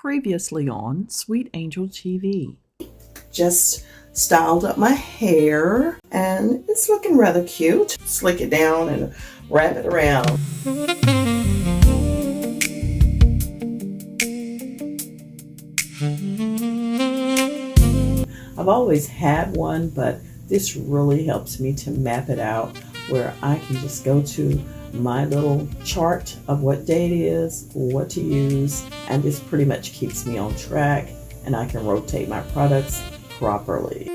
Previously on Sweet Angel TV. Just styled up my hair and it's looking rather cute. Slick it down and wrap it around. I've always had one, but this really helps me to map it out where I can just go to my little chart of what day it is, what to use, and this pretty much keeps me on track and I can rotate my products properly.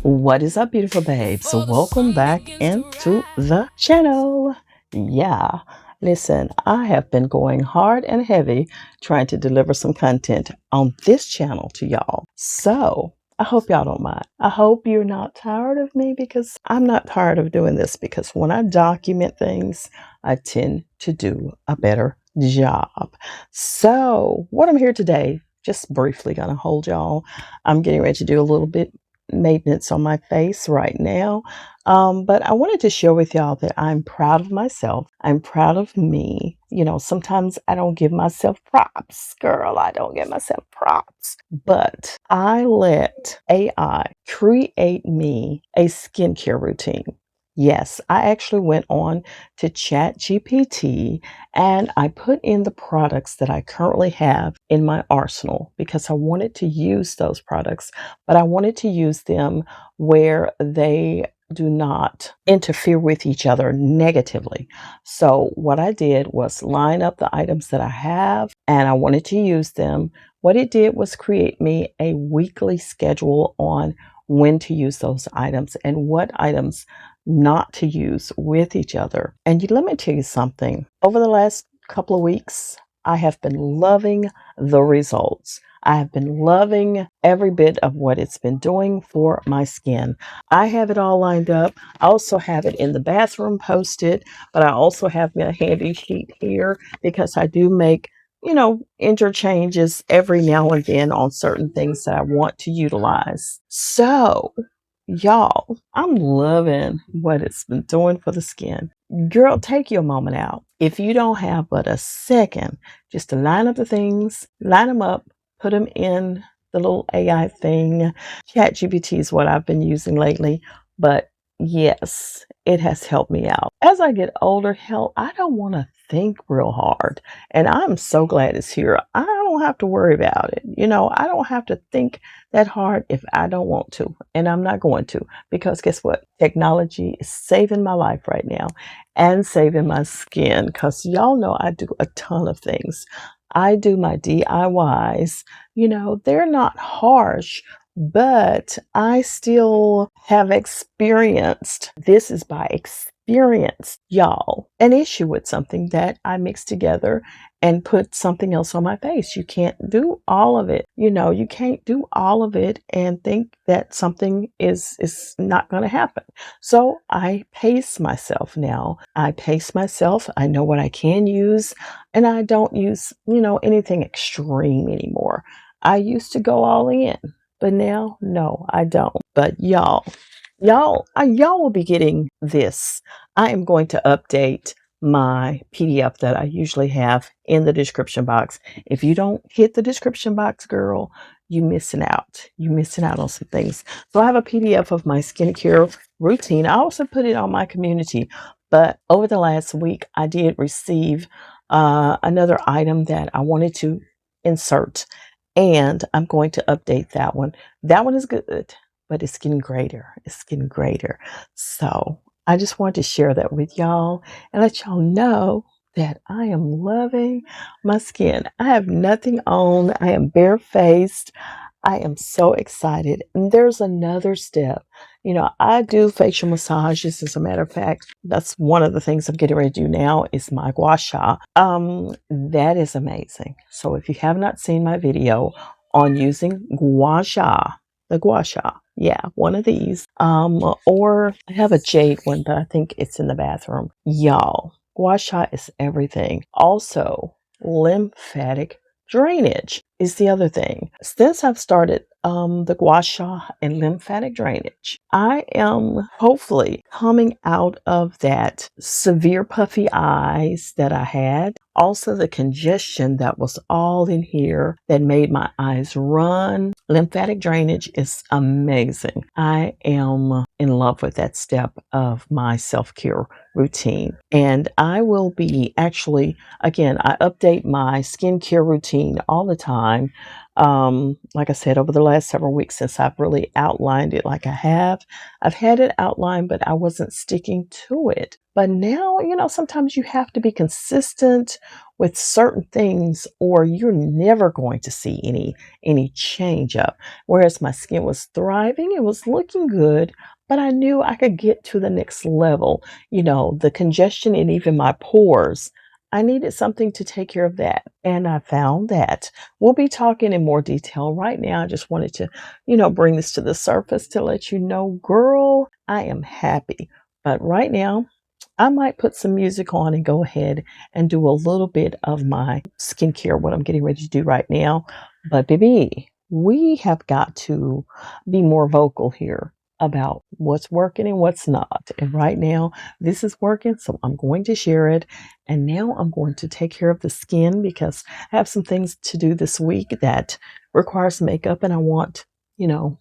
What is up, beautiful babes? Welcome back into the channel. Yeah, listen, I have been going hard and heavy trying to deliver some content on this channel to y'all. So I hope y'all don't mind. I hope you're not tired of me, because I'm not tired of doing this, because when I document things, I tend to do a better job. So what I'm here today, just briefly gonna hold y'all. I'm getting ready to do a little bit maintenance on my face right now, but I wanted to share with y'all that I'm proud of myself. I'm proud of me. You know, sometimes I don't give myself props, girl. I don't give myself props, but I let AI create me a skincare routine. Yes, I actually went on to ChatGPT and I put in the products that I currently have in my arsenal, because I wanted to use those products, but I wanted to use them where they do not interfere with each other negatively. So what I did was line up the items that I have and I wanted to use them. What it did was create me a weekly schedule on when to use those items and what items not to use with each other. And let me tell you something. Over the last couple of weeks, I have been loving the results. I have been loving every bit of what it's been doing for my skin. I have it all lined up. I also have it in the bathroom posted, but I also have a handy sheet here because I do make, you know, interchanges every now and then on certain things that I want to utilize. So y'all, I'm loving what it's been doing for the skin. Girl, take your moment out. If you don't have but a second just to line up the things, line them up, put them in the little AI thing. ChatGPT is what I've been using lately, but yes, it has helped me out. As I get older, hell, I don't want to think real hard, and I'm so glad it's here. I don't have to worry about it. You know, I don't have to think that hard if I don't want to, and I'm not going to, because guess what? Technology is saving my life right now and saving my skin, because y'all know I do a ton of things. I do my DIYs. You know, they're not harsh, but I still have experienced, this is by experience, y'all, an issue with something that I mixed together and put something else on my face. You can't do all of it. You know, you can't do all of it and think that something is not going to happen. So I pace myself now. I pace myself. I know what I can use, and I don't use, you know, anything extreme anymore. I used to go all in, but now, no, I don't. But y'all will be getting this. I am going to update my PDF that I usually have in the description box. If you don't hit the description box, girl, you're missing out. You're missing out on some things. So I have a PDF of my skincare routine. I also put it on my community. But over the last week, I did receive another item that I wanted to insert, and I'm going to update that one. That one is good, but it's getting greater. It's getting greater. So I just wanted to share that with y'all and let y'all know that I am loving my skin. I have nothing on. I am barefaced. I am so excited. And there's another step. You know, I do facial massages. As a matter of fact, that's one of the things I'm getting ready to do now is my gua sha. That is amazing. So if you have not seen my video on using gua sha, the gua sha, Yeah, one of these. Or I have a jade one, but I think it's in the bathroom. Y'all, gua sha is everything. Also, lymphatic drainage is the other thing. Since I've started the gua sha and lymphatic drainage, I am hopefully coming out of that severe puffy eyes that I had. Also, the congestion that was all in here that made my eyes run. Lymphatic drainage is amazing. I am in love with that step of my self-care routine. And I will be actually, again, I update my skincare routine all the time. Like I said, over the last several weeks since I've really outlined it like I have, I've had it outlined, but I wasn't sticking to it. But now, sometimes you have to be consistent with certain things or you're never going to see any change up. Whereas my skin was thriving, it was looking good, but I knew I could get to the next level. The congestion in even my pores, I needed something to take care of that. And I found that. We'll be talking in more detail right now. I just wanted to, bring this to the surface to let you know, girl, I am happy. But right now, I might put some music on and go ahead and do a little bit of my skincare, what I'm getting ready to do right now. But baby, we have got to be more vocal here about what's working and what's not. And right now, this is working, so I'm going to share it. And now I'm going to take care of the skin because I have some things to do this week that requires makeup, and I want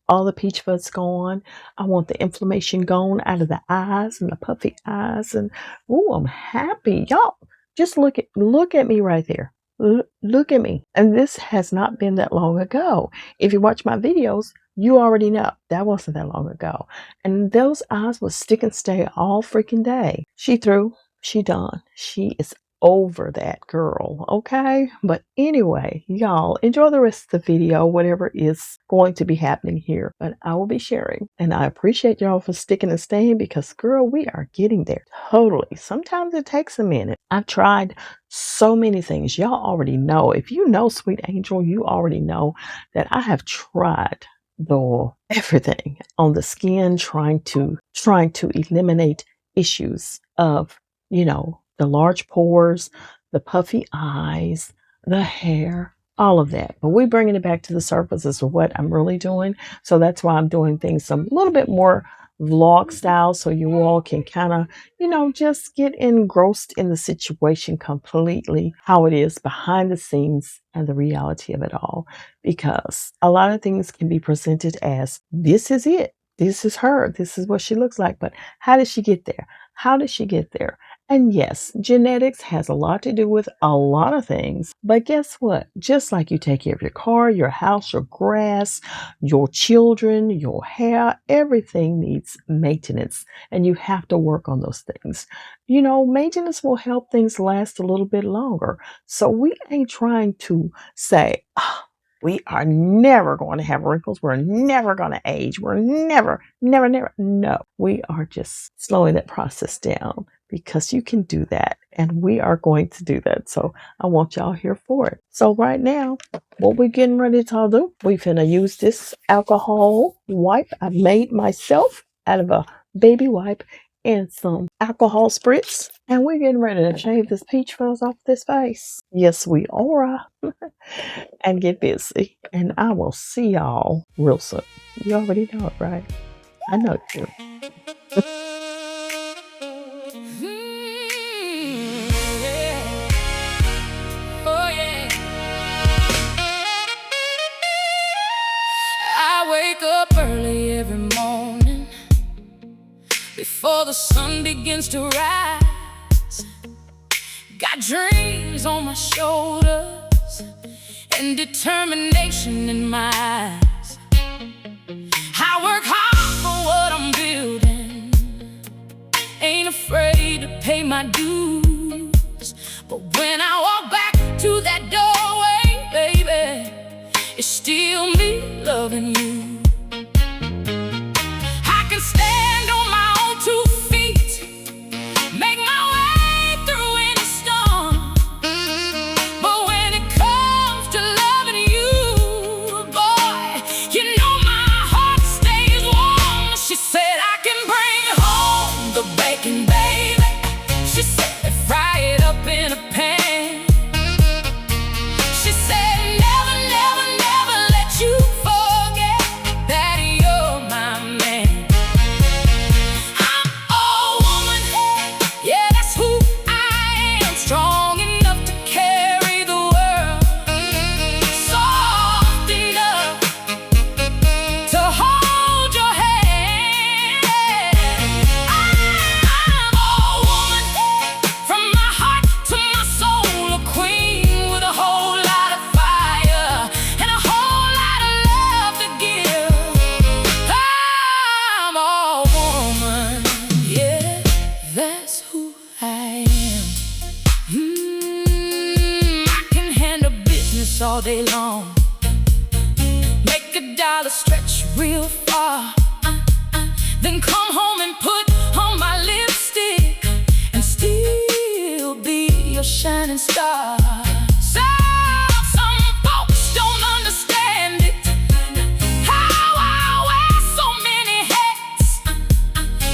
all the peach fuzz gone. I want the inflammation gone out of the eyes and the puffy eyes. And oh, I'm happy. Y'all, just look at me right there. Look at me. And this has not been that long ago. If you watch my videos, you already know that wasn't that long ago. And those eyes would stick and stay all freaking day. She through. She done. She is over that, girl. Okay. But anyway, y'all enjoy the rest of the video, whatever is going to be happening here. But I will be sharing. And I appreciate y'all for sticking and staying because, girl, we are getting there. Totally. Sometimes it takes a minute. I've tried so many things. Y'all already know. If you know Sweet Angel, you already know that I have tried everything on the skin, trying to eliminate issues of, the large pores, the puffy eyes, the hair, all of that. But we're bringing it back to the surface as to what I'm really doing. So that's why I'm doing things a little bit more vlog style so you all can kind of, just get engrossed in the situation completely, how it is behind the scenes and the reality of it all. Because a lot of things can be presented as this is it. This is her. This is what she looks like. But how did she get there? How did she get there? And yes, genetics has a lot to do with a lot of things. But guess what? Just like you take care of your car, your house, your grass, your children, your hair, everything needs maintenance. And you have to work on those things. Maintenance will help things last a little bit longer. So we ain't trying to say, we are never going to have wrinkles. We're never going to age. We're never. No, we are just slowing that process down because you can do that. And we are going to do that. So I want y'all here for it. So right now, what we're getting ready to do, we're finna use this alcohol wipe I made myself out of a baby wipe and some alcohol spritz. And we're getting ready to shave this peach fuzz off this face. Yes, we are. And get busy. And I will see y'all real soon. You already know it, right? I know you. Oh, yeah. I wake up early every morning before the sun begins to rise. Got dreams on my shoulders and determination in my eyes. I work hard for what I'm building, ain't afraid to pay my dues. But when I walk back to that doorway, baby, it's still me loving you. I can stand on my own 2 feet, make my way through any storm. But when it comes to loving you, boy, you know my heart stays real far. Then come home and put on my lipstick and still be your shining star. So some folks don't understand it, how I wear so many hats.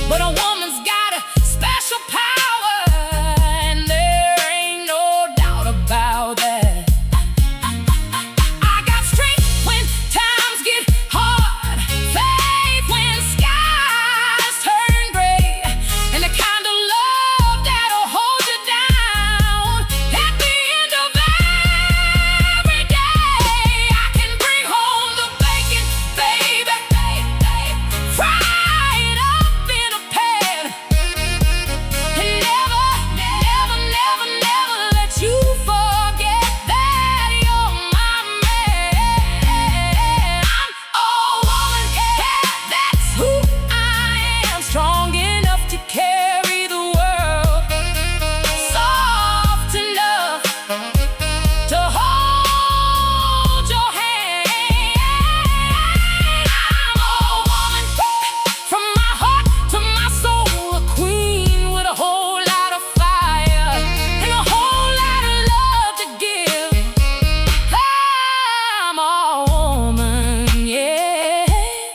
But a woman's got a special power, and there ain't no doubt about that. I got strength when times get hard, faith when skies turn gray, and the kind of love that'll hold you down at the end of every day. I can bring home the bacon, baby, fry it up in a pan, and never, never, never, never let you forget that you're my man. I'm all woman, yeah, that's who I am. Strong enough to carry the world, soft enough to hold your hand. I'm all woman, from my heart to my soul, a queen with a whole lot of fire and a whole lot of love to give. I'm all woman, yeah,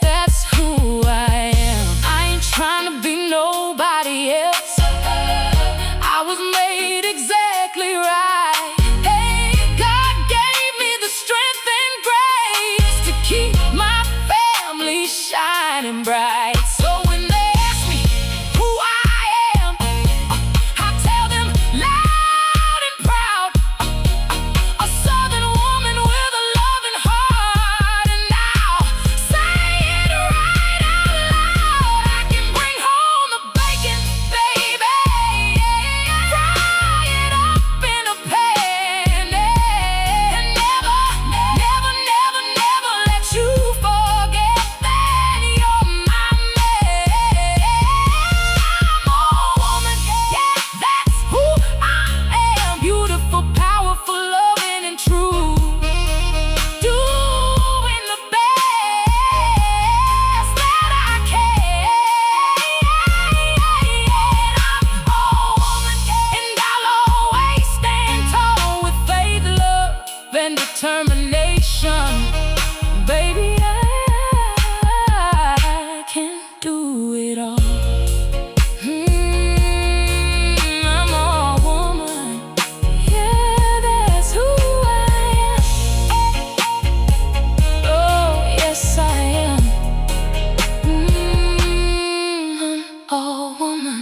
that's who I am. I ain't trying to be nobody else. I was made exactly right. Hey, God gave me the strength and grace to keep my family shining bright. So when they ask me who I am, I tell them loud and proud, a southern woman with a loving heart. And I'll say it right out loud, I can bring home the bacon, baby, fry it up in a pan, and never, never, never, never let you forget that you're my man. I'm all woman, yeah, that's who I am. Beautiful, powerful, loving and true, doing the best that I can. I'm all woman, and I'll always stand tall with faith, love, and determination. Baby, I can do it all. I'm all woman, yeah, that's who I am. Oh, yes, I am. I'm all woman.